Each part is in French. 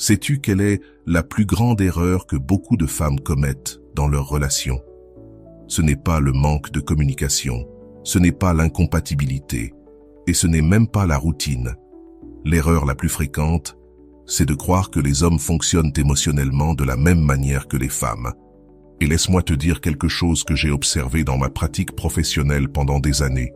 Sais-tu quelle est la plus grande erreur que beaucoup de femmes commettent dans leurs relations? Ce n'est pas le manque de communication, ce n'est pas l'incompatibilité, et ce n'est même pas la routine. L'erreur la plus fréquente, c'est de croire que les hommes fonctionnent émotionnellement de la même manière que les femmes. Et laisse-moi te dire quelque chose que j'ai observé dans ma pratique professionnelle pendant des années.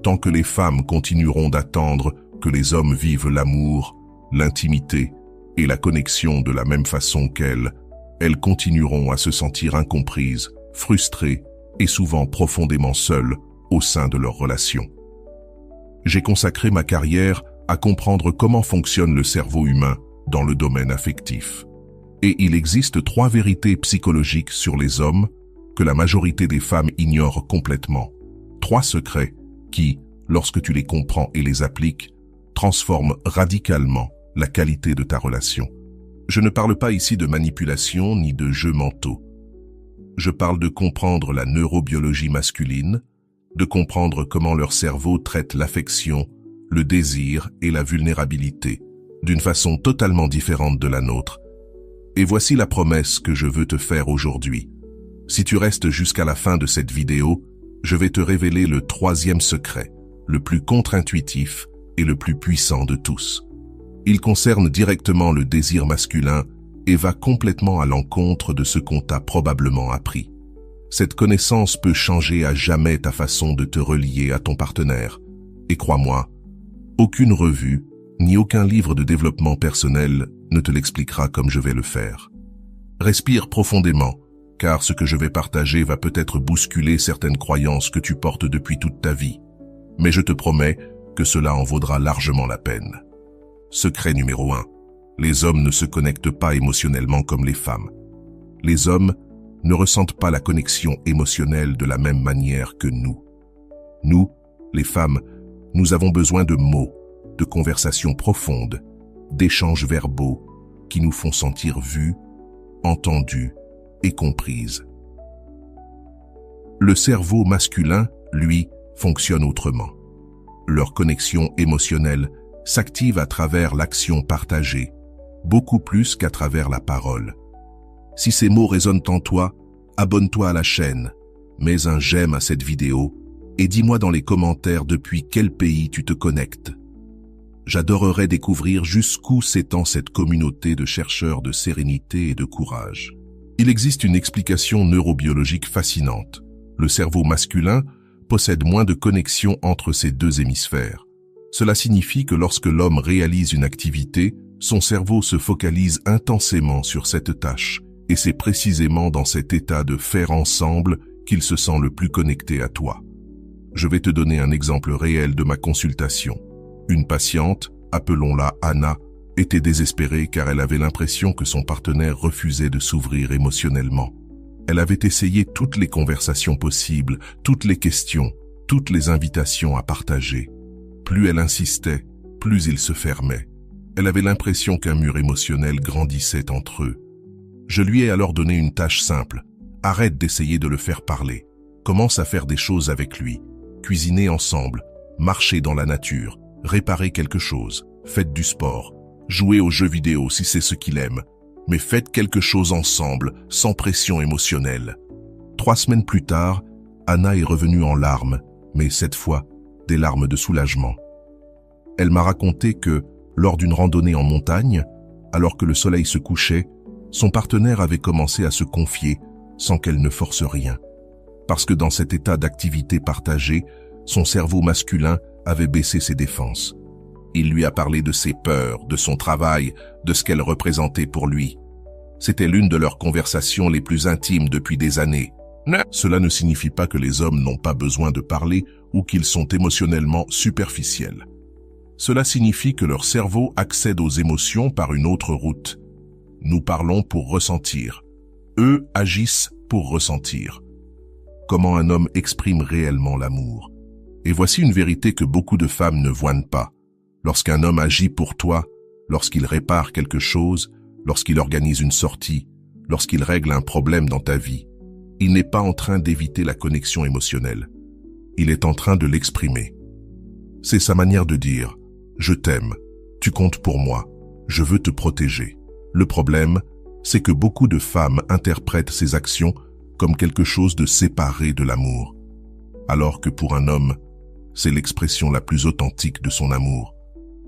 Tant que les femmes continueront d'attendre que les hommes vivent l'amour, l'intimité et la connexion de la même façon qu'elles, elles continueront à se sentir incomprises, frustrées et souvent profondément seules au sein de leur relation. J'ai consacré ma carrière à comprendre comment fonctionne le cerveau humain dans le domaine affectif. Et il existe 3 vérités psychologiques sur les hommes que la majorité des femmes ignorent complètement. 3 secrets qui, lorsque tu les comprends et les appliques, transforment radicalement la qualité de ta relation. Je ne parle pas ici de manipulation ni de jeux mentaux. Je parle de comprendre la neurobiologie masculine, de comprendre comment leur cerveau traite l'affection, le désir et la vulnérabilité, d'une façon totalement différente de la nôtre. Et voici la promesse que je veux te faire aujourd'hui. Si tu restes jusqu'à la fin de cette vidéo, je vais te révéler le 3e secret, le plus contre-intuitif et le plus puissant de tous. Il concerne directement le désir masculin et va complètement à l'encontre de ce qu'on t'a probablement appris. Cette connaissance peut changer à jamais ta façon de te relier à ton partenaire. Et crois-moi, aucune revue, ni aucun livre de développement personnel ne te l'expliquera comme je vais le faire. Respire profondément, car ce que je vais partager va peut-être bousculer certaines croyances que tu portes depuis toute ta vie. Mais je te promets que cela en vaudra largement la peine. Secret numéro 1. Les hommes ne se connectent pas émotionnellement comme les femmes. Les hommes ne ressentent pas la connexion émotionnelle de la même manière que nous. Nous, les femmes, nous avons besoin de mots, de conversations profondes, d'échanges verbaux qui nous font sentir vus, entendus et comprises. Le cerveau masculin, lui, fonctionne autrement. Leur connexion émotionnelle s'active à travers l'action partagée, beaucoup plus qu'à travers la parole. Si ces mots résonnent en toi, abonne-toi à la chaîne, mets un j'aime à cette vidéo et dis-moi dans les commentaires depuis quel pays tu te connectes. J'adorerais découvrir jusqu'où s'étend cette communauté de chercheurs de sérénité et de courage. Il existe une explication neurobiologique fascinante. Le cerveau masculin possède moins de connexions entre ces 2 hémisphères. Cela signifie que lorsque l'homme réalise une activité, son cerveau se focalise intensément sur cette tâche, et c'est précisément dans cet état de faire ensemble qu'il se sent le plus connecté à toi. Je vais te donner un exemple réel de ma consultation. Une patiente, appelons-la Anna, était désespérée car elle avait l'impression que son partenaire refusait de s'ouvrir émotionnellement. Elle avait essayé toutes les conversations possibles, toutes les questions, toutes les invitations à partager. Plus elle insistait, plus il se fermait. Elle avait l'impression qu'un mur émotionnel grandissait entre eux. Je lui ai alors donné une tâche simple. Arrête d'essayer de le faire parler. Commence à faire des choses avec lui. Cuisiner ensemble, marcher dans la nature, réparer quelque chose, faites du sport, jouez aux jeux vidéo si c'est ce qu'il aime. Mais faites quelque chose ensemble, sans pression émotionnelle. 3 semaines plus tard, Anna est revenue en larmes, mais cette fois, des larmes de soulagement. Elle m'a raconté que, lors d'une randonnée en montagne, alors que le soleil se couchait, son partenaire avait commencé à se confier sans qu'elle ne force rien. Parce que dans cet état d'activité partagée, son cerveau masculin avait baissé ses défenses. Il lui a parlé de ses peurs, de son travail, de ce qu'elle représentait pour lui. C'était l'une de leurs conversations les plus intimes depuis des années. Cela ne signifie pas que les hommes n'ont pas besoin de parler ou qu'ils sont émotionnellement superficiels. Cela signifie que leur cerveau accède aux émotions par une autre route. Nous parlons pour ressentir. Eux agissent pour ressentir. Comment un homme exprime réellement l'amour? Et voici une vérité que beaucoup de femmes ne voient pas. Lorsqu'un homme agit pour toi, lorsqu'il répare quelque chose, lorsqu'il organise une sortie, lorsqu'il règle un problème dans ta vie, il n'est pas en train d'éviter la connexion émotionnelle. Il est en train de l'exprimer. C'est sa manière de dire « Je t'aime, tu comptes pour moi, je veux te protéger ». Le problème, c'est que beaucoup de femmes interprètent ces actions comme quelque chose de séparé de l'amour, alors que pour un homme, c'est l'expression la plus authentique de son amour.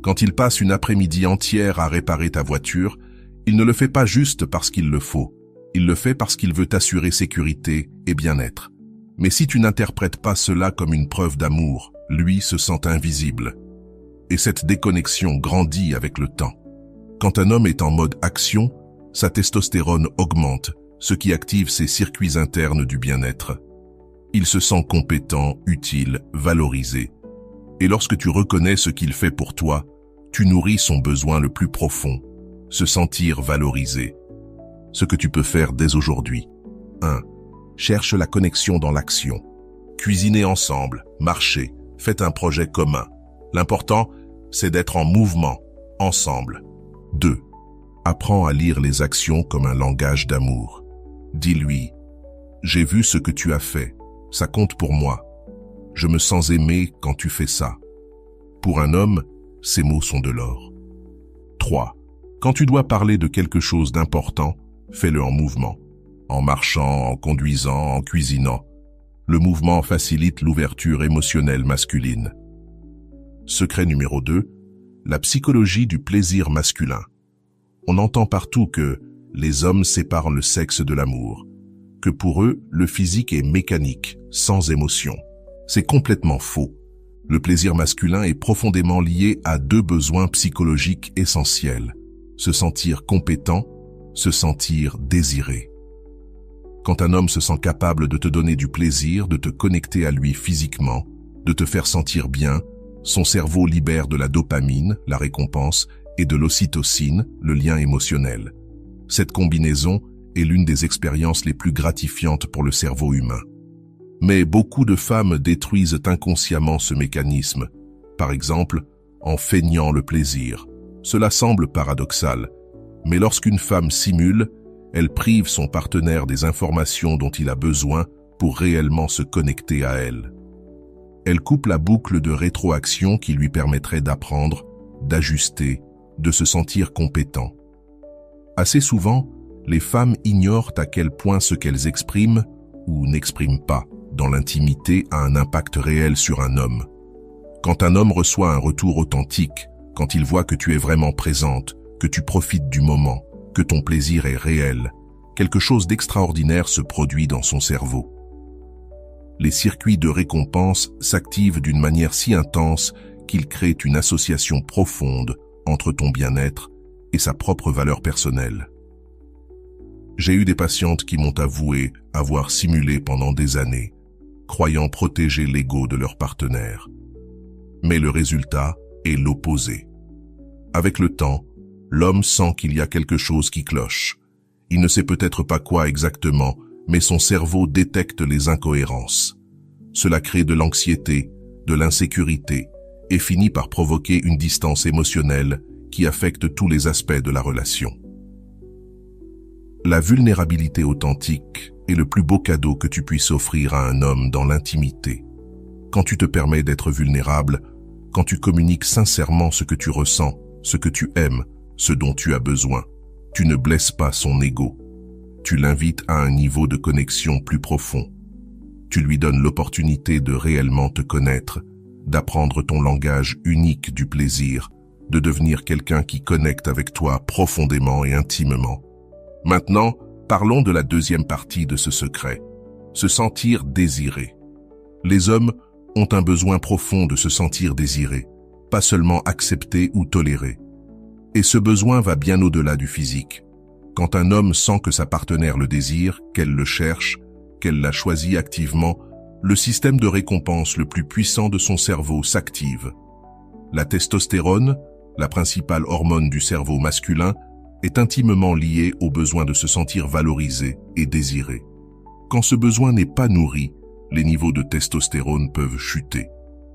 Quand il passe une après-midi entière à réparer ta voiture, il ne le fait pas juste parce qu'il le faut, il le fait parce qu'il veut t'assurer sécurité et bien-être. Mais si tu n'interprètes pas cela comme une preuve d'amour, lui se sent invisible. Et cette déconnexion grandit avec le temps. Quand un homme est en mode action, sa testostérone augmente, ce qui active ses circuits internes du bien-être. Il se sent compétent, utile, valorisé. Et lorsque tu reconnais ce qu'il fait pour toi, tu nourris son besoin le plus profond, se sentir valorisé. Ce que tu peux faire dès aujourd'hui. 1. Cherche la connexion dans l'action. Cuisinez ensemble, marchez, faites un projet commun. L'important, c'est d'être en mouvement, ensemble. 2. Apprends à lire les actions comme un langage d'amour. Dis-lui, « J'ai vu ce que tu as fait, ça compte pour moi. Je me sens aimé quand tu fais ça. » Pour un homme, ces mots sont de l'or. 3. Quand tu dois parler de quelque chose d'important, fais-le en mouvement. En marchant, en conduisant, en cuisinant. Le mouvement facilite l'ouverture émotionnelle masculine. Secret numéro 2, la psychologie du plaisir masculin. On entend partout que les hommes séparent le sexe de l'amour, que pour eux, le physique est mécanique, sans émotion. C'est complètement faux. Le plaisir masculin est profondément lié à 2 besoins psychologiques essentiels. Se sentir compétent, se sentir désiré. Quand un homme se sent capable de te donner du plaisir, de te connecter à lui physiquement, de te faire sentir bien, son cerveau libère de la dopamine, la récompense, et de l'ocytocine, le lien émotionnel. Cette combinaison est l'une des expériences les plus gratifiantes pour le cerveau humain. Mais beaucoup de femmes détruisent inconsciemment ce mécanisme, par exemple en feignant le plaisir. Cela semble paradoxal, mais lorsqu'une femme simule, elle prive son partenaire des informations dont il a besoin pour réellement se connecter à elle. Elle coupe la boucle de rétroaction qui lui permettrait d'apprendre, d'ajuster, de se sentir compétent. Assez souvent, les femmes ignorent à quel point ce qu'elles expriment ou n'expriment pas dans l'intimité a un impact réel sur un homme. Quand un homme reçoit un retour authentique, quand il voit que tu es vraiment présente, que tu profites du moment, que ton plaisir est réel, quelque chose d'extraordinaire se produit dans son cerveau. Les circuits de récompense s'activent d'une manière si intense qu'ils créent une association profonde entre ton bien-être et sa propre valeur personnelle. J'ai eu des patientes qui m'ont avoué avoir simulé pendant des années, croyant protéger l'ego de leur partenaire. Mais le résultat est l'opposé. Avec le temps, l'homme sent qu'il y a quelque chose qui cloche. Il ne sait peut-être pas quoi exactement, mais son cerveau détecte les incohérences. Cela crée de l'anxiété, de l'insécurité, et finit par provoquer une distance émotionnelle qui affecte tous les aspects de la relation. La vulnérabilité authentique est le plus beau cadeau que tu puisses offrir à un homme dans l'intimité. Quand tu te permets d'être vulnérable, quand tu communiques sincèrement ce que tu ressens, ce que tu aimes, ce dont tu as besoin, tu ne blesses pas son ego. Tu l'invites à un niveau de connexion plus profond. Tu lui donnes l'opportunité de réellement te connaître, d'apprendre ton langage unique du plaisir, de devenir quelqu'un qui connecte avec toi profondément et intimement. Maintenant, parlons de la deuxième partie de ce secret, se sentir désiré. Les hommes ont un besoin profond de se sentir désirés, pas seulement acceptés ou tolérés. Et ce besoin va bien au-delà du physique. Quand un homme sent que sa partenaire le désire, qu'elle le cherche, qu'elle l'a choisi activement, le système de récompense le plus puissant de son cerveau s'active. La testostérone, la principale hormone du cerveau masculin, est intimement liée au besoin de se sentir valorisé et désiré. Quand ce besoin n'est pas nourri, les niveaux de testostérone peuvent chuter.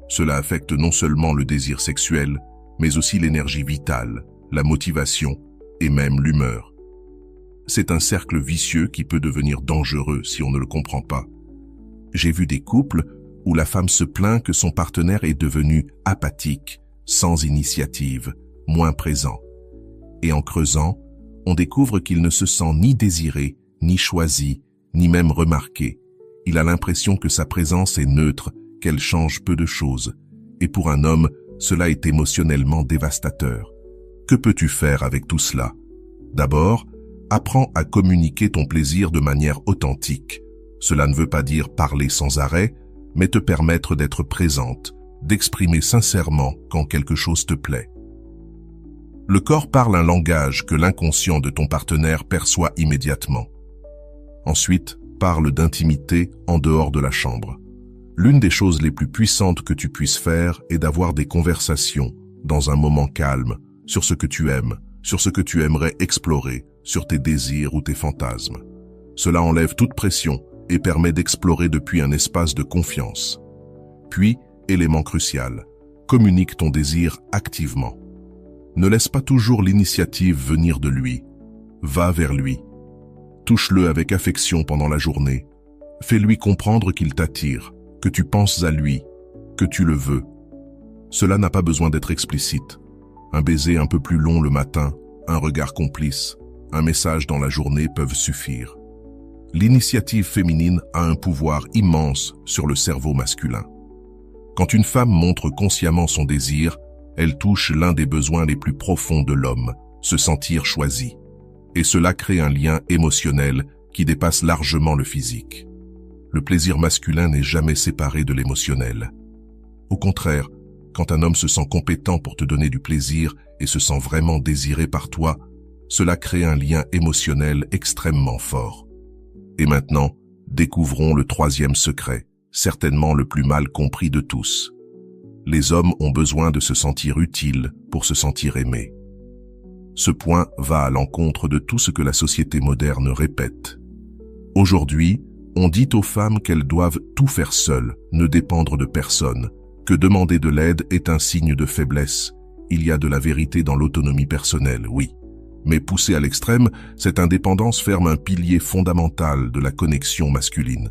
Cela affecte non seulement le désir sexuel, mais aussi l'énergie vitale, la motivation et même l'humeur. C'est un cercle vicieux qui peut devenir dangereux si on ne le comprend pas. J'ai vu des couples où la femme se plaint que son partenaire est devenu apathique, sans initiative, moins présent. Et en creusant, on découvre qu'il ne se sent ni désiré, ni choisi, ni même remarqué. Il a l'impression que sa présence est neutre, qu'elle change peu de choses. Et pour un homme, cela est émotionnellement dévastateur. Que peux-tu faire avec tout cela? D'abord, apprends à communiquer ton plaisir de manière authentique. Cela ne veut pas dire parler sans arrêt, mais te permettre d'être présente, d'exprimer sincèrement quand quelque chose te plaît. Le corps parle un langage que l'inconscient de ton partenaire perçoit immédiatement. Ensuite, parle d'intimité en dehors de la chambre. L'une des choses les plus puissantes que tu puisses faire est d'avoir des conversations, dans un moment calme, sur ce que tu aimes, sur ce que tu aimerais explorer, sur tes désirs ou tes fantasmes. Cela enlève toute pression et permet d'explorer depuis un espace de confiance. Puis, élément crucial, communique ton désir activement. Ne laisse pas toujours l'initiative venir de lui. Va vers lui. Touche-le avec affection pendant la journée. Fais-lui comprendre qu'il t'attire, que tu penses à lui, que tu le veux. Cela n'a pas besoin d'être explicite. Un baiser un peu plus long le matin, un regard complice, un message dans la journée peuvent suffire. L'initiative féminine a un pouvoir immense sur le cerveau masculin. Quand une femme montre consciemment son désir, elle touche l'un des besoins les plus profonds de l'homme, se sentir choisi. Et cela crée un lien émotionnel qui dépasse largement le physique. Le plaisir masculin n'est jamais séparé de l'émotionnel. Au contraire, quand un homme se sent compétent pour te donner du plaisir et se sent vraiment désiré par toi, cela crée un lien émotionnel extrêmement fort. Et maintenant, découvrons le troisième secret, certainement le plus mal compris de tous. Les hommes ont besoin de se sentir utiles pour se sentir aimés. Ce point va à l'encontre de tout ce que la société moderne répète. Aujourd'hui, on dit aux femmes qu'elles doivent tout faire seules, ne dépendre de personne, que demander de l'aide est un signe de faiblesse. Il y a de la vérité dans l'autonomie personnelle, oui. Mais poussée à l'extrême, cette indépendance ferme un pilier fondamental de la connexion masculine.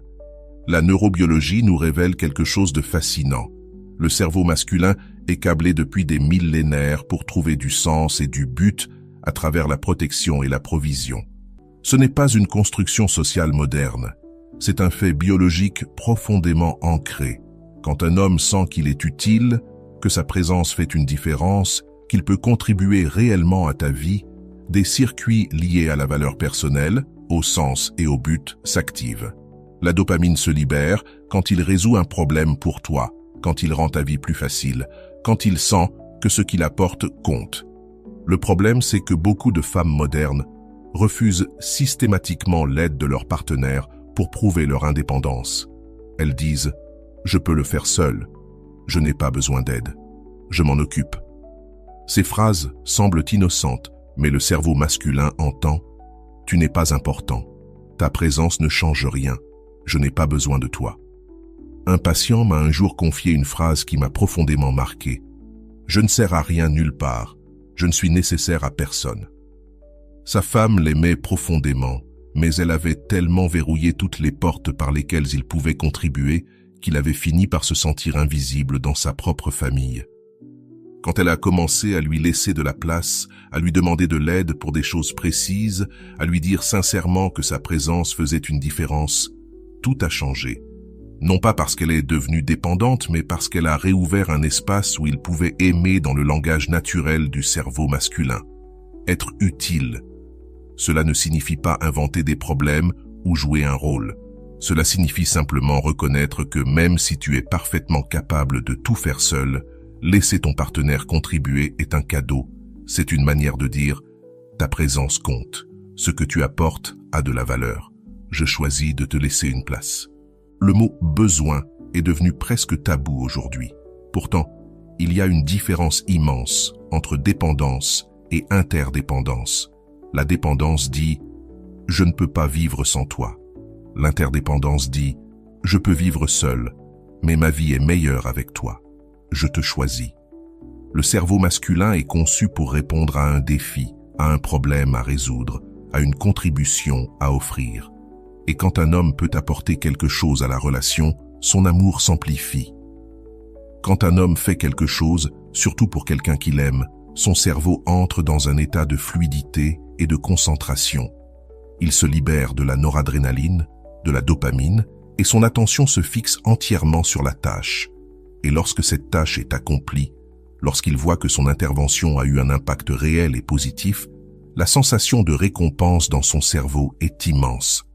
La neurobiologie nous révèle quelque chose de fascinant. Le cerveau masculin est câblé depuis des millénaires pour trouver du sens et du but à travers la protection et la provision. Ce n'est pas une construction sociale moderne. C'est un fait biologique profondément ancré. Quand un homme sent qu'il est utile, que sa présence fait une différence, qu'il peut contribuer réellement à ta vie, des circuits liés à la valeur personnelle, au sens et au but s'activent. La dopamine se libère quand il résout un problème pour toi, quand il rend ta vie plus facile, quand il sent que ce qu'il apporte compte. Le problème, c'est que beaucoup de femmes modernes refusent systématiquement l'aide de leur partenaire pour prouver leur indépendance. Elles disent « Je peux le faire seule, je n'ai pas besoin d'aide, je m'en occupe ». Ces phrases semblent innocentes, mais le cerveau masculin entend « Tu n'es pas important, ta présence ne change rien, je n'ai pas besoin de toi ». Un patient m'a un jour confié une phrase qui m'a profondément marqué. « Je ne sers à rien nulle part, je ne suis nécessaire à personne ». Sa femme l'aimait profondément, mais elle avait tellement verrouillé toutes les portes par lesquelles il pouvait contribuer qu'il avait fini par se sentir invisible dans sa propre famille. Quand elle a commencé à lui laisser de la place, à lui demander de l'aide pour des choses précises, à lui dire sincèrement que sa présence faisait une différence, tout a changé. Non pas parce qu'elle est devenue dépendante, mais parce qu'elle a réouvert un espace où il pouvait aimer dans le langage naturel du cerveau masculin. Être utile. Cela ne signifie pas inventer des problèmes ou jouer un rôle. Cela signifie simplement reconnaître que même si tu es parfaitement capable de tout faire seul, laisser ton partenaire contribuer est un cadeau. C'est une manière de dire « ta présence compte, ce que tu apportes a de la valeur. Je choisis de te laisser une place ». Le mot « besoin » est devenu presque tabou aujourd'hui. Pourtant, il y a une différence immense entre dépendance et interdépendance. La dépendance dit « je ne peux pas vivre sans toi ». L'interdépendance dit « je peux vivre seul, mais ma vie est meilleure avec toi. Je te choisis ». Le cerveau masculin est conçu pour répondre à un défi, à un problème à résoudre, à une contribution à offrir. Et quand un homme peut apporter quelque chose à la relation, son amour s'amplifie. Quand un homme fait quelque chose, surtout pour quelqu'un qu'il aime, son cerveau entre dans un état de fluidité et de concentration. Il se libère de la noradrénaline, de la dopamine, et son attention se fixe entièrement sur la tâche. Et lorsque cette tâche est accomplie, lorsqu'il voit que son intervention a eu un impact réel et positif, la sensation de récompense dans son cerveau est immense.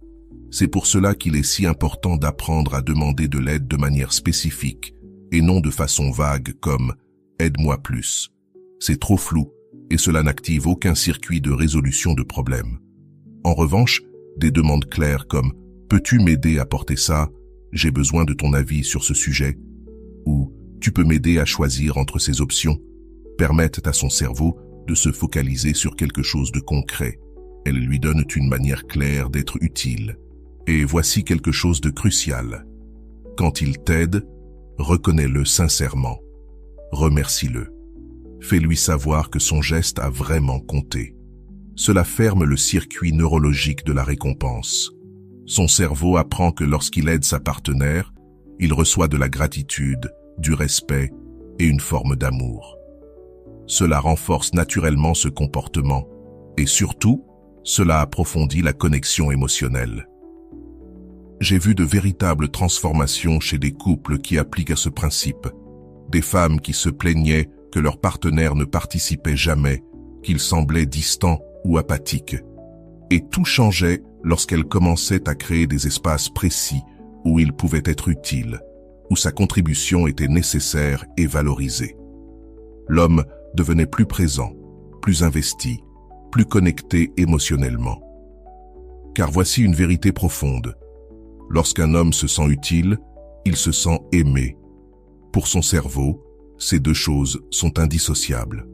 C'est pour cela qu'il est si important d'apprendre à demander de l'aide de manière spécifique et non de façon vague comme « aide-moi plus ». C'est trop flou et cela n'active aucun circuit de résolution de problèmes. En revanche, des demandes claires comme « peux-tu m'aider à porter ça ? J'ai besoin de ton avis sur ce sujet » ou « tu peux m'aider à choisir entre ces options » permettent à son cerveau de se focaliser sur quelque chose de concret. Elles lui donnent une manière claire d'être utile. Et voici quelque chose de crucial. Quand il t'aide, reconnais-le sincèrement. Remercie-le. Fais-lui savoir que son geste a vraiment compté. Cela ferme le circuit neurologique de la récompense. Son cerveau apprend que lorsqu'il aide sa partenaire, il reçoit de la gratitude, du respect et une forme d'amour. Cela renforce naturellement ce comportement et surtout, cela approfondit la connexion émotionnelle. J'ai vu de véritables transformations chez des couples qui appliquent à ce principe. Des femmes qui se plaignaient que leur partenaire ne participait jamais, qu'il semblait distant ou apathique. Et tout changeait lorsqu'elles commençaient à créer des espaces précis où il pouvait être utile, où sa contribution était nécessaire et valorisée. L'homme devenait plus présent, plus investi, plus connecté émotionnellement. Car voici une vérité profonde. Lorsqu'un homme se sent utile, il se sent aimé. Pour son cerveau, ces deux choses sont indissociables.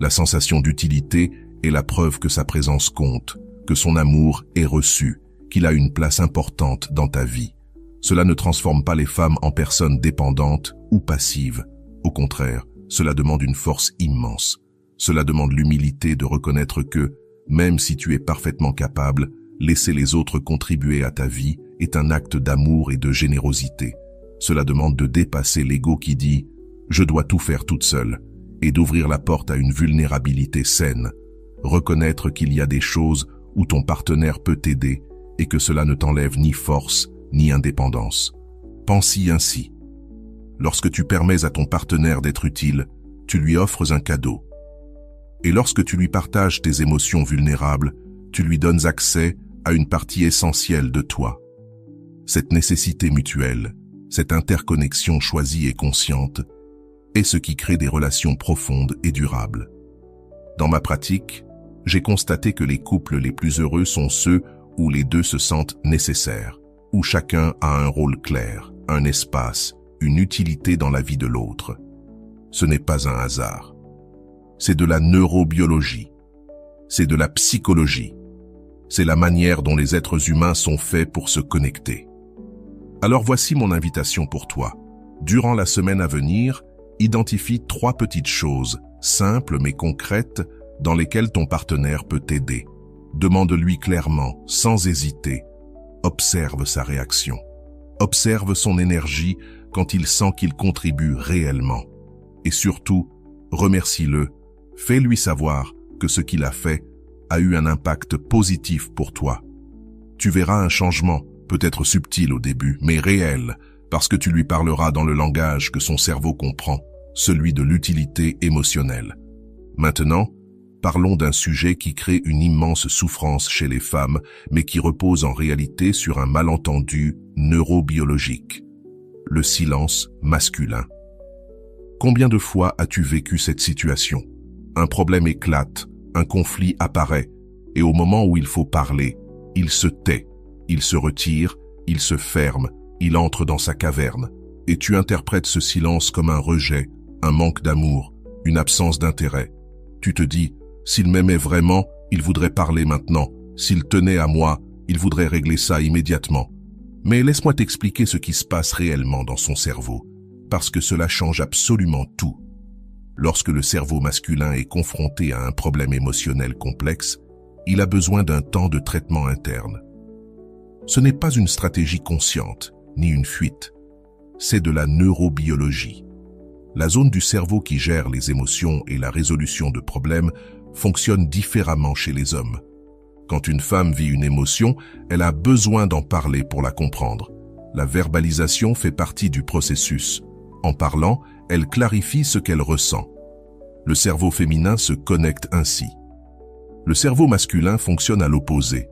La sensation d'utilité est la preuve que sa présence compte, que son amour est reçu, qu'il a une place importante dans ta vie. Cela ne transforme pas les femmes en personnes dépendantes ou passives. Au contraire, cela demande une force immense. Cela demande l'humilité de reconnaître que, même si tu es parfaitement capable, laisser les autres contribuer à ta vie est un acte d'amour et de générosité. Cela demande de dépasser l'ego qui dit « je dois tout faire toute seule » et d'ouvrir la porte à une vulnérabilité saine. Reconnaître qu'il y a des choses où ton partenaire peut t'aider et que cela ne t'enlève ni force ni indépendance. Pense-y ainsi. Lorsque tu permets à ton partenaire d'être utile, tu lui offres un cadeau. Et lorsque tu lui partages tes émotions vulnérables, tu lui donnes accès à une partie essentielle de toi. Cette nécessité mutuelle, cette interconnexion choisie et consciente, est ce qui crée des relations profondes et durables. Dans ma pratique, j'ai constaté que les couples les plus heureux sont ceux où les deux se sentent nécessaires, où chacun a un rôle clair, un espace, une utilité dans la vie de l'autre. Ce n'est pas un hasard. C'est de la neurobiologie. C'est de la psychologie. C'est la manière dont les êtres humains sont faits pour se connecter. Alors voici mon invitation pour toi. Durant la semaine à venir, identifie 3 petites choses, simples mais concrètes, dans lesquelles ton partenaire peut t'aider. Demande-lui clairement, sans hésiter. Observe sa réaction. Observe son énergie quand il sent qu'il contribue réellement. Et surtout, remercie-le. Fais-lui savoir que ce qu'il a fait a eu un impact positif pour toi. Tu verras un changement, peut-être subtil au début, mais réel, parce que tu lui parleras dans le langage que son cerveau comprend, celui de l'utilité émotionnelle. Maintenant, parlons d'un sujet qui crée une immense souffrance chez les femmes, mais qui repose en réalité sur un malentendu neurobiologique. Le silence masculin. Combien de fois as-tu vécu cette situation? Un problème éclate, un conflit apparaît, et au moment où il faut parler, il se tait, il se retire, il se ferme, il entre dans sa caverne, et tu interprètes ce silence comme un rejet, un manque d'amour, une absence d'intérêt. Tu te dis, s'il m'aimait vraiment, il voudrait parler maintenant, s'il tenait à moi, il voudrait régler ça immédiatement. Mais laisse-moi t'expliquer ce qui se passe réellement dans son cerveau, parce que cela change absolument tout. Lorsque le cerveau masculin est confronté à un problème émotionnel complexe, il a besoin d'un temps de traitement interne. Ce n'est pas une stratégie consciente, ni une fuite. C'est de la neurobiologie. La zone du cerveau qui gère les émotions et la résolution de problèmes fonctionne différemment chez les hommes. Quand une femme vit une émotion, elle a besoin d'en parler pour la comprendre. La verbalisation fait partie du processus. En parlant, elle clarifie ce qu'elle ressent. Le cerveau féminin se connecte ainsi. Le cerveau masculin fonctionne à l'opposé.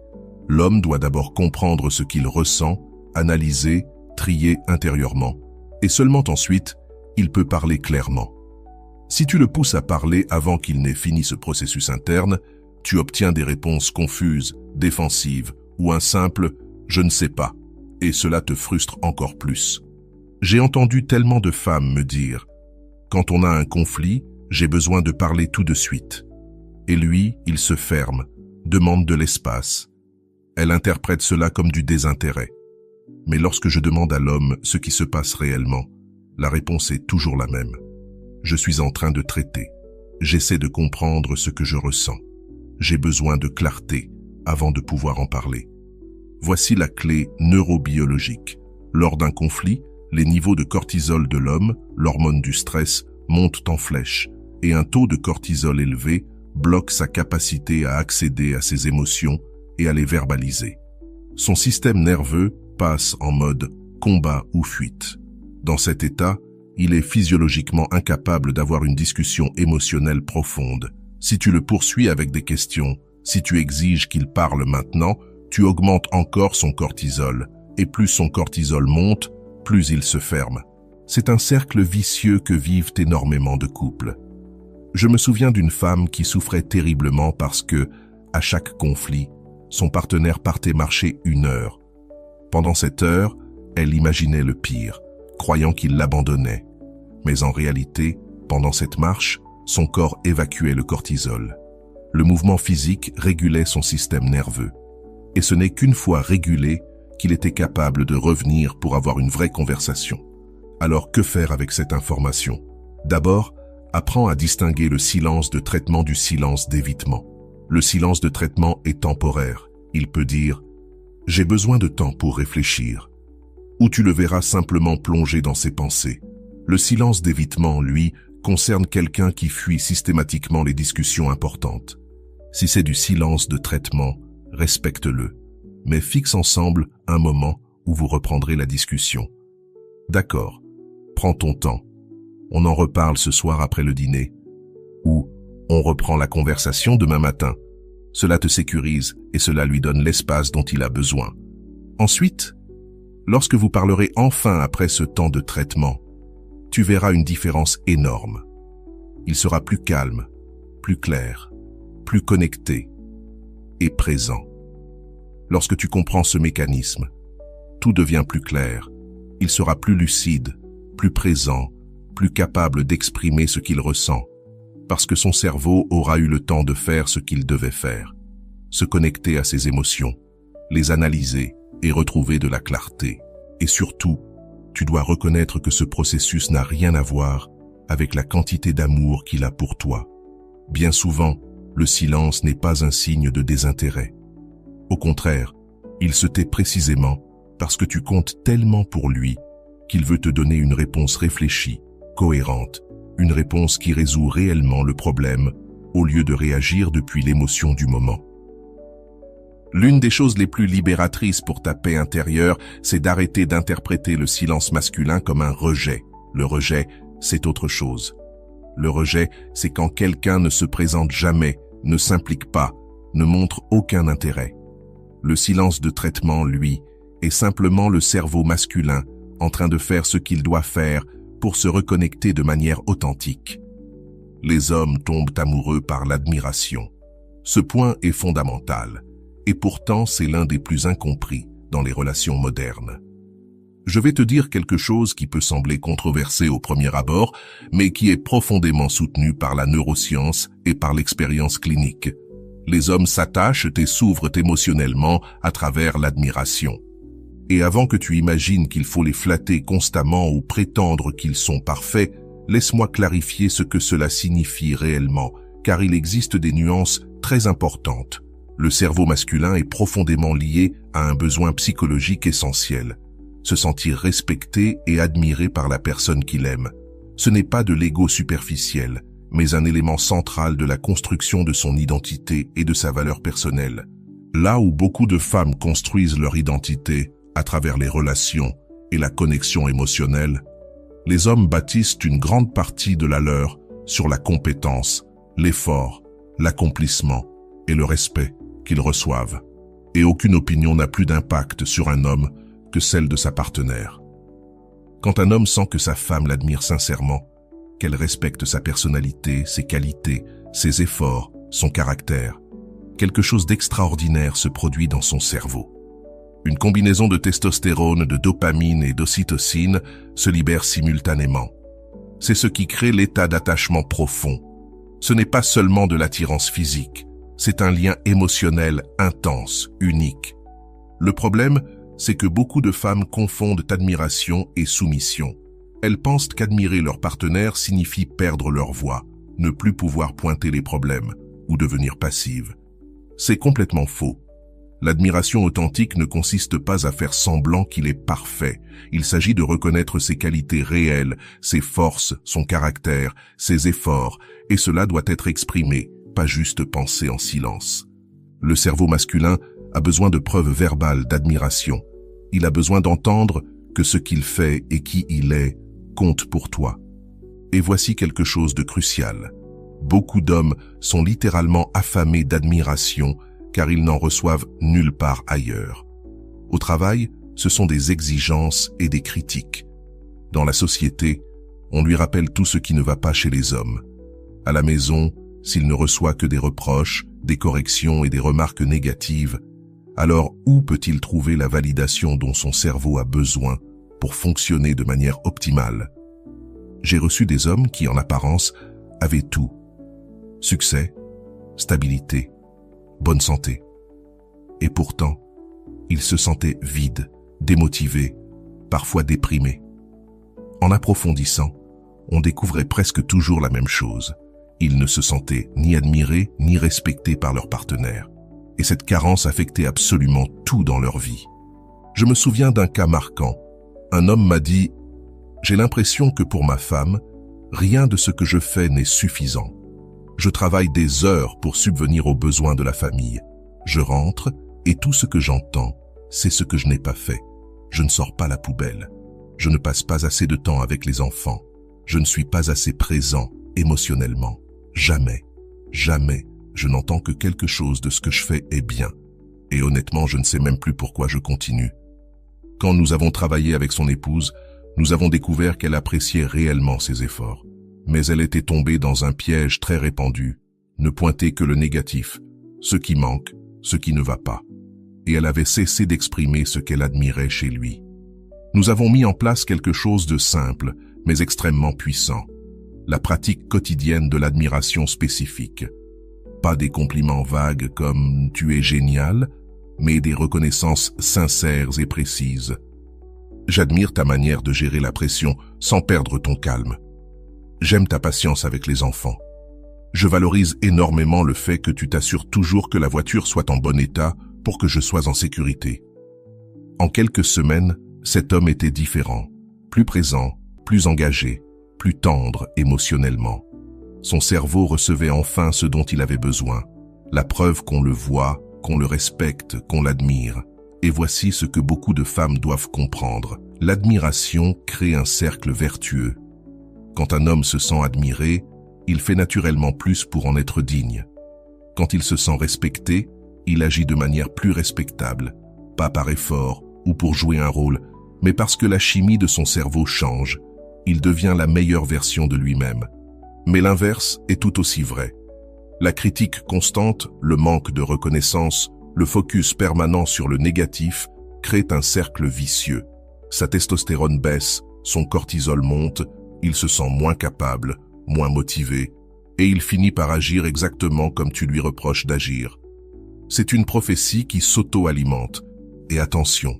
L'homme doit d'abord comprendre ce qu'il ressent, analyser, trier intérieurement, et seulement ensuite, il peut parler clairement. Si tu le pousses à parler avant qu'il n'ait fini ce processus interne, tu obtiens des réponses confuses, défensives ou un simple « je ne sais pas » et cela te frustre encore plus. J'ai entendu tellement de femmes me dire « quand on a un conflit, j'ai besoin de parler tout de suite ». Et lui, il se ferme, demande de l'espace. Elle interprète cela comme du désintérêt. Mais lorsque je demande à l'homme ce qui se passe réellement, la réponse est toujours la même. Je suis en train de traiter. J'essaie de comprendre ce que je ressens. J'ai besoin de clarté avant de pouvoir en parler. Voici la clé neurobiologique. Lors d'un conflit, les niveaux de cortisol de l'homme, l'hormone du stress, montent en flèche et un taux de cortisol élevé bloque sa capacité à accéder à ses émotions et à les verbaliser. Son système nerveux passe en mode combat ou fuite. Dans cet état, il est physiologiquement incapable d'avoir une discussion émotionnelle profonde. Si tu le poursuis avec des questions, si tu exiges qu'il parle maintenant, tu augmentes encore son cortisol. Et plus son cortisol monte, plus il se ferme. C'est un cercle vicieux que vivent énormément de couples. Je me souviens d'une femme qui souffrait terriblement parce que, à chaque conflit, son partenaire partait marcher 1 heure. Pendant cette heure, elle imaginait le pire, croyant qu'il l'abandonnait. Mais en réalité, pendant cette marche, son corps évacuait le cortisol. Le mouvement physique régulait son système nerveux. Et ce n'est qu'une fois régulé qu'il était capable de revenir pour avoir une vraie conversation. Alors que faire avec cette information? D'abord, apprends à distinguer le silence de traitement du silence d'évitement. Le silence de traitement est temporaire. Il peut dire « j'ai besoin de temps pour réfléchir » ou tu le verras simplement plongé dans ses pensées. Le silence d'évitement, lui, concerne quelqu'un qui fuit systématiquement les discussions importantes. Si c'est du silence de traitement, respecte-le, mais fixe ensemble un moment où vous reprendrez la discussion. D'accord, prends ton temps. On en reparle ce soir après le dîner. Ou on reprend la conversation demain matin. Cela te sécurise et cela lui donne l'espace dont il a besoin. Ensuite, lorsque vous parlerez enfin après ce temps de traitement, tu verras une différence énorme. Il sera plus calme, plus clair, plus connecté et présent. Lorsque tu comprends ce mécanisme, tout devient plus clair. Il sera plus lucide, plus présent, plus capable d'exprimer ce qu'il ressent, parce que son cerveau aura eu le temps de faire ce qu'il devait faire, se connecter à ses émotions, les analyser et retrouver de la clarté. Et surtout, tu dois reconnaître que ce processus n'a rien à voir avec la quantité d'amour qu'il a pour toi. Bien souvent, le silence n'est pas un signe de désintérêt. Au contraire, il se tait précisément parce que tu comptes tellement pour lui qu'il veut te donner une réponse réfléchie, cohérente, une réponse qui résout réellement le problème au lieu de réagir depuis l'émotion du moment. L'une des choses les plus libératrices pour ta paix intérieure, c'est d'arrêter d'interpréter le silence masculin comme un rejet. Le rejet, c'est autre chose. Le rejet, c'est quand quelqu'un ne se présente jamais, ne s'implique pas, ne montre aucun intérêt. Le silence de traitement, lui, est simplement le cerveau masculin en train de faire ce qu'il doit faire pour se reconnecter de manière authentique. Les hommes tombent amoureux par l'admiration. Ce point est fondamental. Et pourtant, c'est l'un des plus incompris dans les relations modernes. Je vais te dire quelque chose qui peut sembler controversé au premier abord, mais qui est profondément soutenu par la neuroscience et par l'expérience clinique. Les hommes s'attachent et s'ouvrent émotionnellement à travers l'admiration. Et avant que tu imagines qu'il faut les flatter constamment ou prétendre qu'ils sont parfaits, laisse-moi clarifier ce que cela signifie réellement, car il existe des nuances très importantes. Le cerveau masculin est profondément lié à un besoin psychologique essentiel, se sentir respecté et admiré par la personne qu'il aime. Ce n'est pas de l'ego superficiel, mais un élément central de la construction de son identité et de sa valeur personnelle. Là où beaucoup de femmes construisent leur identité à travers les relations et la connexion émotionnelle, les hommes bâtissent une grande partie de la leur sur la compétence, l'effort, l'accomplissement et le respect qu'ils reçoivent. Et aucune opinion n'a plus d'impact sur un homme que celle de sa partenaire. Quand un homme sent que sa femme l'admire sincèrement, qu'elle respecte sa personnalité, ses qualités, ses efforts, son caractère, quelque chose d'extraordinaire se produit dans son cerveau. Une combinaison de testostérone, de dopamine et d'ocytocine se libère simultanément. C'est ce qui crée l'état d'attachement profond. Ce n'est pas seulement de l'attirance physique, c'est un lien émotionnel intense, unique. Le problème, c'est que beaucoup de femmes confondent admiration et soumission. Elles pensent qu'admirer leur partenaire signifie perdre leur voix, ne plus pouvoir pointer les problèmes ou devenir passive. C'est complètement faux. L'admiration authentique ne consiste pas à faire semblant qu'il est parfait. Il s'agit de reconnaître ses qualités réelles, ses forces, son caractère, ses efforts, et cela doit être exprimé, pas juste pensé en silence. Le cerveau masculin a besoin de preuves verbales d'admiration. Il a besoin d'entendre que ce qu'il fait et qui il est compte pour toi. Et voici quelque chose de crucial. Beaucoup d'hommes sont littéralement affamés d'admiration car ils n'en reçoivent nulle part ailleurs. Au travail, ce sont des exigences et des critiques. Dans la société, on lui rappelle tout ce qui ne va pas chez les hommes. À la maison, s'il ne reçoit que des reproches, des corrections et des remarques négatives, alors où peut-il trouver la validation dont son cerveau a besoin pour fonctionner de manière optimale? J'ai reçu des hommes qui, en apparence, avaient tout. Succès, stabilité, bonne santé. Et pourtant, ils se sentaient vides, démotivés, parfois déprimés. En approfondissant, on découvrait presque toujours la même chose. Ils ne se sentaient ni admirés ni respectés par leur partenaire. Et cette carence affectait absolument tout dans leur vie. Je me souviens d'un cas marquant. Un homme m'a dit « J'ai l'impression que pour ma femme, rien de ce que je fais n'est suffisant. Je travaille des heures pour subvenir aux besoins de la famille. Je rentre et tout ce que j'entends, c'est ce que je n'ai pas fait. Je ne sors pas la poubelle. Je ne passe pas assez de temps avec les enfants. Je ne suis pas assez présent émotionnellement. Jamais, jamais, je n'entends que quelque chose de ce que je fais est bien. Et honnêtement, je ne sais même plus pourquoi je continue. » Quand nous avons travaillé avec son épouse, nous avons découvert qu'elle appréciait réellement ses efforts. Mais elle était tombée dans un piège très répandu, ne pointer que le négatif, ce qui manque, ce qui ne va pas. Et elle avait cessé d'exprimer ce qu'elle admirait chez lui. Nous avons mis en place quelque chose de simple, mais extrêmement puissant. La pratique quotidienne de l'admiration spécifique. Pas des compliments vagues comme « tu es génial », mais des reconnaissances sincères et précises. J'admire ta manière de gérer la pression sans perdre ton calme. J'aime ta patience avec les enfants. Je valorise énormément le fait que tu t'assures toujours que la voiture soit en bon état pour que je sois en sécurité. En quelques semaines, cet homme était différent, plus présent, plus engagé, plus tendre émotionnellement. Son cerveau recevait enfin ce dont il avait besoin, la preuve qu'on le voit, qu'on le respecte, qu'on l'admire. Et voici ce que beaucoup de femmes doivent comprendre. L'admiration crée un cercle vertueux. Quand un homme se sent admiré, il fait naturellement plus pour en être digne. Quand il se sent respecté, il agit de manière plus respectable, pas par effort ou pour jouer un rôle, mais parce que la chimie de son cerveau change. Il devient la meilleure version de lui-même. Mais l'inverse est tout aussi vrai. La critique constante, le manque de reconnaissance, le focus permanent sur le négatif créent un cercle vicieux. Sa testostérone baisse, son cortisol monte, il se sent moins capable, moins motivé, et il finit par agir exactement comme tu lui reproches d'agir. C'est une prophétie qui s'auto-alimente. Et attention,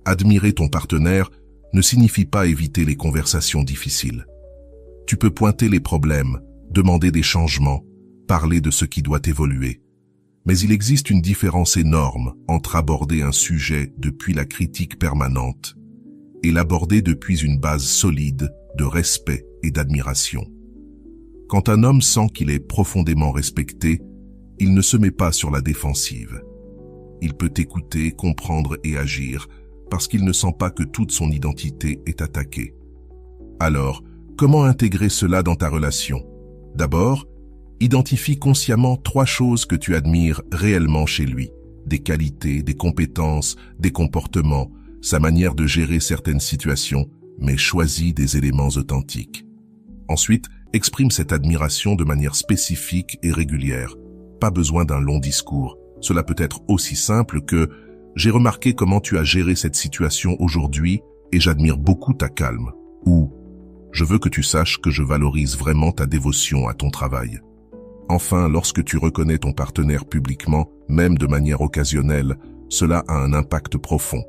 admirer ton partenaire ne signifie pas éviter les conversations difficiles. Tu peux pointer les problèmes, demander des changements, parler de ce qui doit évoluer. Mais il existe une différence énorme entre aborder un sujet depuis la critique permanente et l'aborder depuis une base solide de respect et d'admiration. Quand un homme sent qu'il est profondément respecté, il ne se met pas sur la défensive. Il peut écouter, comprendre et agir parce qu'il ne sent pas que toute son identité est attaquée. Alors, comment intégrer cela dans ta relation? D'abord, identifie consciemment 3 choses que tu admires réellement chez lui. Des qualités, des compétences, des comportements, sa manière de gérer certaines situations, mais choisis des éléments authentiques. Ensuite, exprime cette admiration de manière spécifique et régulière. Pas besoin d'un long discours. Cela peut être aussi simple que « J'ai remarqué comment tu as géré cette situation aujourd'hui et j'admire beaucoup ta calme » ou « Je veux que tu saches que je valorise vraiment ta dévotion à ton travail ». Enfin, lorsque tu reconnais ton partenaire publiquement, même de manière occasionnelle, cela a un impact profond.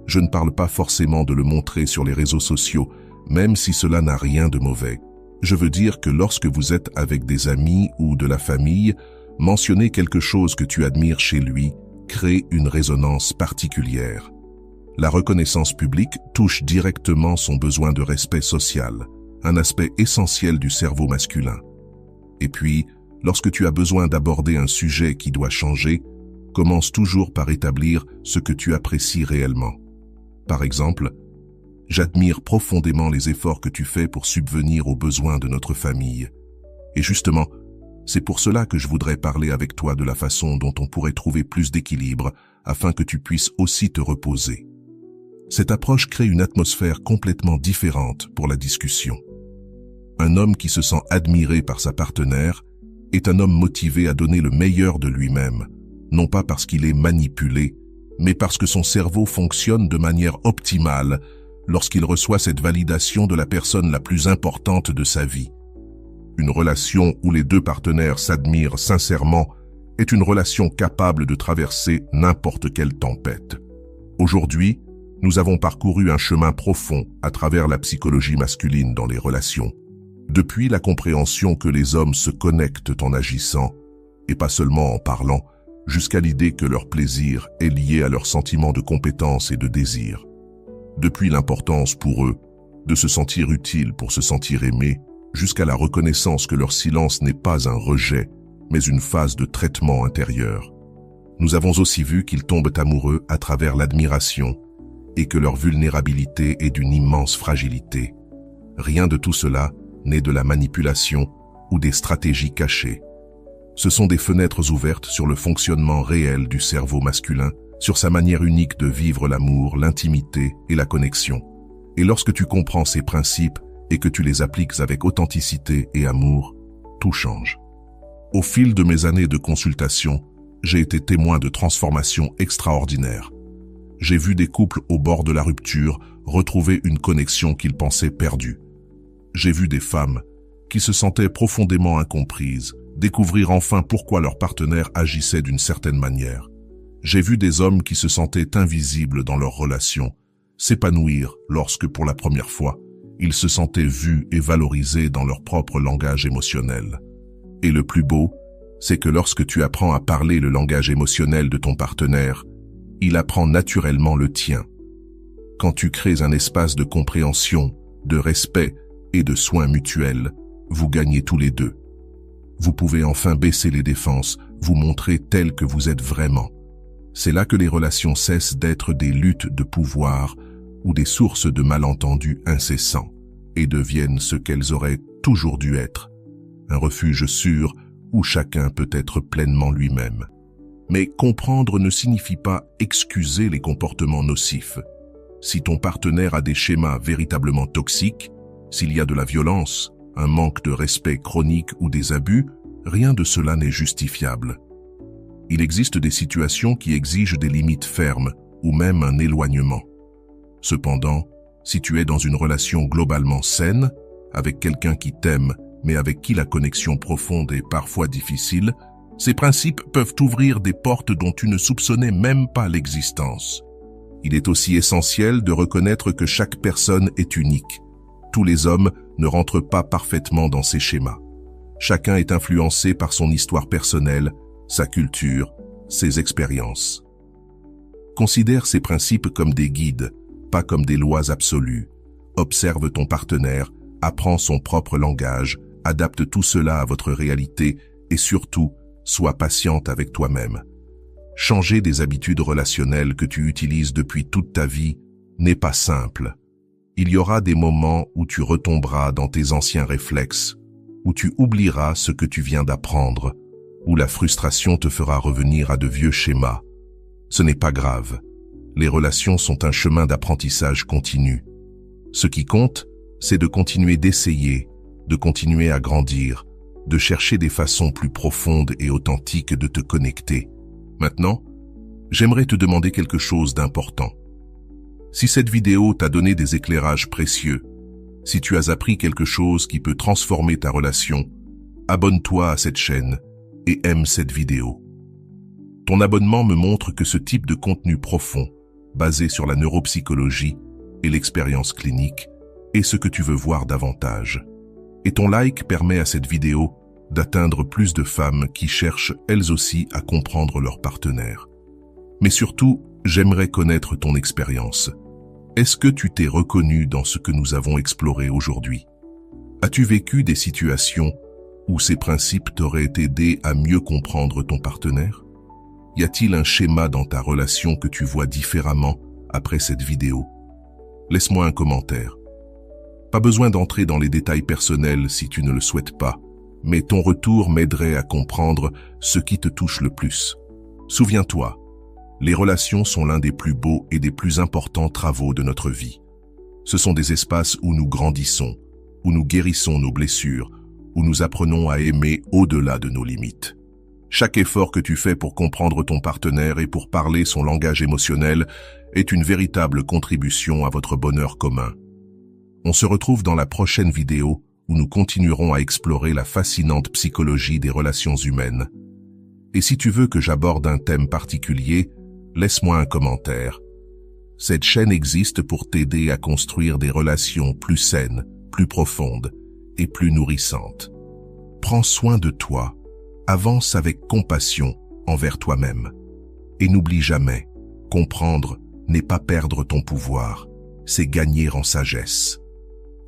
Je ne parle pas forcément de le montrer sur les réseaux sociaux, même si cela n'a rien de mauvais. Je veux dire que lorsque vous êtes avec des amis ou de la famille, mentionner quelque chose que tu admires chez lui crée une résonance particulière. La reconnaissance publique touche directement son besoin de respect social, un aspect essentiel du cerveau masculin. Et puis, lorsque tu as besoin d'aborder un sujet qui doit changer, commence toujours par établir ce que tu apprécies réellement. Par exemple, « J'admire profondément les efforts que tu fais pour subvenir aux besoins de notre famille. Et justement, c'est pour cela que je voudrais parler avec toi de la façon dont on pourrait trouver plus d'équilibre afin que tu puisses aussi te reposer. » Cette approche crée une atmosphère complètement différente pour la discussion. Un homme qui se sent admiré par sa partenaire est un homme motivé à donner le meilleur de lui-même, non pas parce qu'il est manipulé, mais parce que son cerveau fonctionne de manière optimale lorsqu'il reçoit cette validation de la personne la plus importante de sa vie. Une relation où les 2 partenaires s'admirent sincèrement est une relation capable de traverser n'importe quelle tempête. Aujourd'hui, nous avons parcouru un chemin profond à travers la psychologie masculine dans les relations. Depuis la compréhension que les hommes se connectent en agissant, et pas seulement en parlant, jusqu'à l'idée que leur plaisir est lié à leur sentiment de compétence et de désir. Depuis l'importance pour eux de se sentir utile pour se sentir aimé, jusqu'à la reconnaissance que leur silence n'est pas un rejet, mais une phase de traitement intérieur. Nous avons aussi vu qu'ils tombent amoureux à travers l'admiration et que leur vulnérabilité est d'une immense fragilité. Rien de tout cela n'est de la manipulation ou des stratégies cachées. Ce sont des fenêtres ouvertes sur le fonctionnement réel du cerveau masculin, sur sa manière unique de vivre l'amour, l'intimité et la connexion. Et lorsque tu comprends ces principes et que tu les appliques avec authenticité et amour, tout change. Au fil de mes années de consultation, j'ai été témoin de transformations extraordinaires. J'ai vu des couples au bord de la rupture retrouver une connexion qu'ils pensaient perdue. J'ai vu des femmes qui se sentaient profondément incomprises découvrir enfin pourquoi leur partenaire agissait d'une certaine manière. J'ai vu des hommes qui se sentaient invisibles dans leur relation s'épanouir lorsque, pour la première fois, ils se sentaient vus et valorisés dans leur propre langage émotionnel. Et le plus beau, c'est que lorsque tu apprends à parler le langage émotionnel de ton partenaire, il apprend naturellement le tien. Quand tu crées un espace de compréhension, de respect et de soins mutuels, vous gagnez tous les deux. Vous pouvez enfin baisser les défenses, vous montrer tel que vous êtes vraiment. C'est là que les relations cessent d'être des luttes de pouvoir ou des sources de malentendus incessants et deviennent ce qu'elles auraient toujours dû être. Un refuge sûr où chacun peut être pleinement lui-même. Mais comprendre ne signifie pas excuser les comportements nocifs. Si ton partenaire a des schémas véritablement toxiques, s'il y a de la violence, un manque de respect chronique ou des abus, rien de cela n'est justifiable. Il existe des situations qui exigent des limites fermes ou même un éloignement. Cependant, si tu es dans une relation globalement saine, avec quelqu'un qui t'aime, mais avec qui la connexion profonde est parfois difficile, ces principes peuvent t'ouvrir des portes dont tu ne soupçonnais même pas l'existence. Il est aussi essentiel de reconnaître que chaque personne est unique. Tous les hommes ne rentrent pas parfaitement dans ces schémas. Chacun est influencé par son histoire personnelle, sa culture, ses expériences. Considère ces principes comme des guides, pas comme des lois absolues. Observe ton partenaire, apprends son propre langage, adapte tout cela à votre réalité et surtout, sois patiente avec toi-même. Changer des habitudes relationnelles que tu utilises depuis toute ta vie n'est pas simple. Il y aura des moments où tu retomberas dans tes anciens réflexes, où tu oublieras ce que tu viens d'apprendre, où la frustration te fera revenir à de vieux schémas. Ce n'est pas grave. Les relations sont un chemin d'apprentissage continu. Ce qui compte, c'est de continuer d'essayer, de continuer à grandir, de chercher des façons plus profondes et authentiques de te connecter. Maintenant, j'aimerais te demander quelque chose d'important. Si cette vidéo t'a donné des éclairages précieux, si tu as appris quelque chose qui peut transformer ta relation, abonne-toi à cette chaîne et aime cette vidéo. Ton abonnement me montre que ce type de contenu profond, basé sur la neuropsychologie et l'expérience clinique, est ce que tu veux voir davantage. Et ton like permet à cette vidéo d'atteindre plus de femmes qui cherchent elles aussi à comprendre leur partenaire. Mais surtout, j'aimerais connaître ton expérience. Est-ce que tu t'es reconnu dans ce que nous avons exploré aujourd'hui? As-tu vécu des situations où ces principes t'auraient aidé à mieux comprendre ton partenaire? Y a-t-il un schéma dans ta relation que tu vois différemment après cette vidéo? Laisse-moi un commentaire. Pas besoin d'entrer dans les détails personnels si tu ne le souhaites pas, mais ton retour m'aiderait à comprendre ce qui te touche le plus. Souviens-toi, les relations sont l'un des plus beaux et des plus importants travaux de notre vie. Ce sont des espaces où nous grandissons, où nous guérissons nos blessures, où nous apprenons à aimer au-delà de nos limites. Chaque effort que tu fais pour comprendre ton partenaire et pour parler son langage émotionnel est une véritable contribution à votre bonheur commun. On se retrouve dans la prochaine vidéo où nous continuerons à explorer la fascinante psychologie des relations humaines. Et si tu veux que j'aborde un thème particulier, laisse-moi un commentaire. Cette chaîne existe pour t'aider à construire des relations plus saines, plus profondes et plus nourrissantes. Prends soin de toi, avance avec compassion envers toi-même. Et n'oublie jamais, comprendre n'est pas perdre ton pouvoir, c'est gagner en sagesse.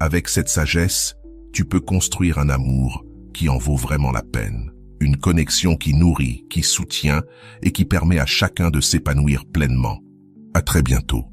Avec cette sagesse, tu peux construire un amour qui en vaut vraiment la peine. Une connexion qui nourrit, qui soutient et qui permet à chacun de s'épanouir pleinement. À très bientôt.